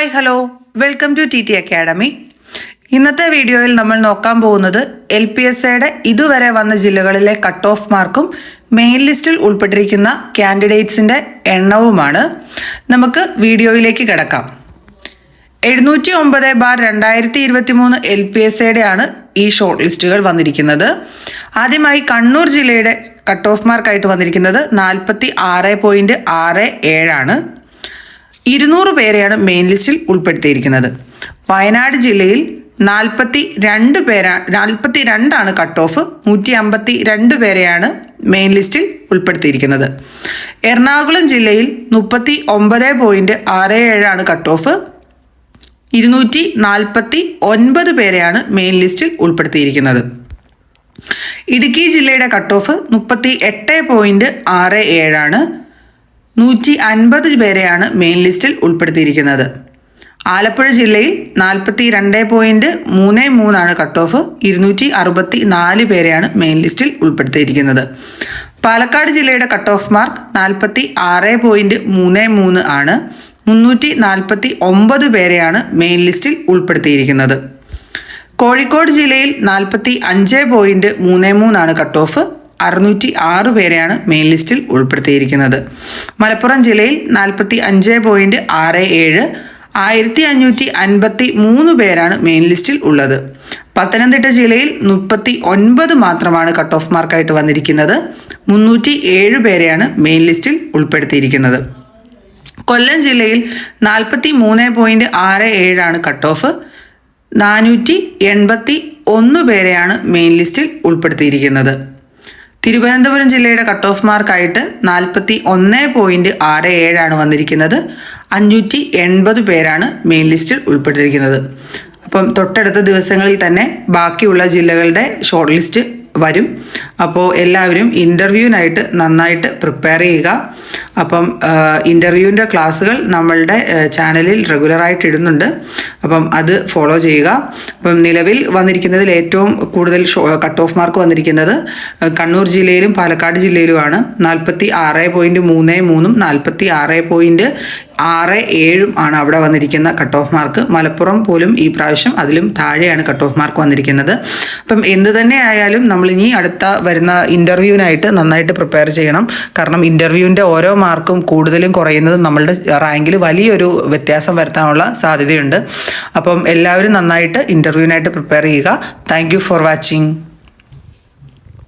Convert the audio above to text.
Hi hello welcome to TT academy. ഇന്നത്തെ വീഡിയോയിൽ നമ്മൾ നോക്കാൻ പോകുന്നത് LPSAയുടെ ഇതുവരെ വന്ന ജില്ലകളിലെ കട്ട് ഓഫ് മാർക്കും മെയിൻ ലിസ്റ്റിൽ ഉൾപ്പെട്ടിരിക്കുന്ന കാൻഡിഡേറ്റ്സിൻ്റെ എണ്ണവുമാണ്. നമുക്ക് വീഡിയോയിലേക്ക് കിടക്കാം. 709/2023 LPSAയുടെ ആണ് ഈ ഷോർട്ട് ലിസ്റ്റുകൾ വന്നിരിക്കുന്നത്. ആദ്യമായി കണ്ണൂർ ജില്ലയുടെ കട്ട് ഓഫ് മാർക്കായിട്ട് വന്നിരിക്കുന്നത് 46.67 ആണ്. 200 പേരെയാണ് മെയിൻ ലിസ്റ്റിൽ ഉൾപ്പെടുത്തിയിരിക്കുന്നത്. വയനാട് ജില്ലയിൽ 42 കട്ട് ഓഫ്. 152 പേരെയാണ് മെയിൻ ലിസ്റ്റിൽ ഉൾപ്പെടുത്തിയിരിക്കുന്നത്. എറണാകുളം ജില്ലയിൽ 39.67 കട്ട് ഓഫ്. 249 പേരെയാണ് മെയിൻ ലിസ്റ്റിൽ ഉൾപ്പെടുത്തിയിരിക്കുന്നത്. ഇടുക്കി ജില്ലയുടെ കട്ട് ഓഫ് 38.67 ആണ്. 150 പേരെയാണ് മെയിൻ ലിസ്റ്റിൽ ഉൾപ്പെടുത്തിയിരിക്കുന്നത്. ആലപ്പുഴ ജില്ലയിൽ 42.33 കട്ട് ഓഫ്. 264 പേരെയാണ് മെയിൻ ലിസ്റ്റിൽ ഉൾപ്പെടുത്തിയിരിക്കുന്നത്. പാലക്കാട് ജില്ലയുടെ കട്ട് ഓഫ് മാർക്ക് 46.33 ആണ്. 349 പേരെയാണ് മെയിൻ ലിസ്റ്റിൽ ഉൾപ്പെടുത്തിയിരിക്കുന്നത്. കോഴിക്കോട് ജില്ലയിൽ 45.33 കട്ട് ഓഫ്. 606 പേരെയാണ് മെയിൻ ലിസ്റ്റിൽ ഉൾപ്പെടുത്തിയിരിക്കുന്നത്. മലപ്പുറം ജില്ലയിൽ 45.67. 1553 പേരാണ് മെയിൻ ലിസ്റ്റിൽ ഉള്ളത്. പത്തനംതിട്ട ജില്ലയിൽ 39 മാത്രമാണ് കട്ട് ഓഫ് മാർക്കായിട്ട് വന്നിരിക്കുന്നത്. 307 പേരെയാണ് മെയിൻ ലിസ്റ്റിൽ ഉൾപ്പെടുത്തിയിരിക്കുന്നത്. കൊല്ലം ജില്ലയിൽ 43.67 കട്ട് ഓഫ്. 481 പേരെയാണ് മെയിൻ ലിസ്റ്റിൽ ഉൾപ്പെടുത്തിയിരിക്കുന്നത്. തിരുവനന്തപുരം ജില്ലയുടെ കട്ട് ഓഫ് മാർക്കായിട്ട് 41.67 വന്നിരിക്കുന്നത്. 580 പേരാണ് മെയിൻ ലിസ്റ്റിൽ ഉൾപ്പെട്ടിരിക്കുന്നത്. അപ്പം തൊട്ടടുത്ത ദിവസങ്ങളിൽ തന്നെ ബാക്കിയുള്ള ജില്ലകളുടെ ഷോർട്ട് ലിസ്റ്റ് വരും. അപ്പോൾ എല്ലാവരും ഇൻ്റർവ്യൂവിനായിട്ട് നന്നായിട്ട് പ്രിപ്പയർ ചെയ്യുക. അപ്പം ഇൻ്റർവ്യൂവിൻ്റെ ക്ലാസ്സുകൾ നമ്മളുടെ ചാനലിൽ റെഗുലറായിട്ട് ഇടുന്നുണ്ട്. അപ്പം അത് ഫോളോ ചെയ്യുക. അപ്പം നിലവിൽ വന്നിരിക്കുന്നതിൽ ഏറ്റവും കൂടുതൽ കട്ട് ഓഫ് മാർക്ക് വന്നിരിക്കുന്നത് കണ്ണൂർ ജില്ലയിലും പാലക്കാട് ജില്ലയിലുമാണ്. 46.33 46.67 ആണ് അവിടെ വന്നിരിക്കുന്ന കട്ട് ഓഫ് മാർക്ക്. മലപ്പുറം പോലും ഈ പ്രാവശ്യം അതിലും താഴെയാണ് കട്ട് ഓഫ് മാർക്ക് വന്നിരിക്കുന്നത്. അപ്പം എന്തു തന്നെ ആയാലും നമ്മളിനി അടുത്ത വരുന്ന ഇൻ്റർവ്യൂവിനായിട്ട് നന്നായിട്ട് പ്രിപ്പയർ ചെയ്യണം. കാരണം ഇൻ്റർവ്യൂവിൻ്റെ ഓരോ മാർക്കും കൂടുതലും കുറയുന്നത് നമ്മളുടെ റാങ്കിൽ വലിയൊരു വ്യത്യാസം വരുത്താനുള്ള സാധ്യതയുണ്ട്. അപ്പം എല്ലാവരും നന്നായിട്ട് ഇൻ്റർവ്യൂവിനായിട്ട് പ്രിപ്പയർ ചെയ്യുക. Thank you for watching.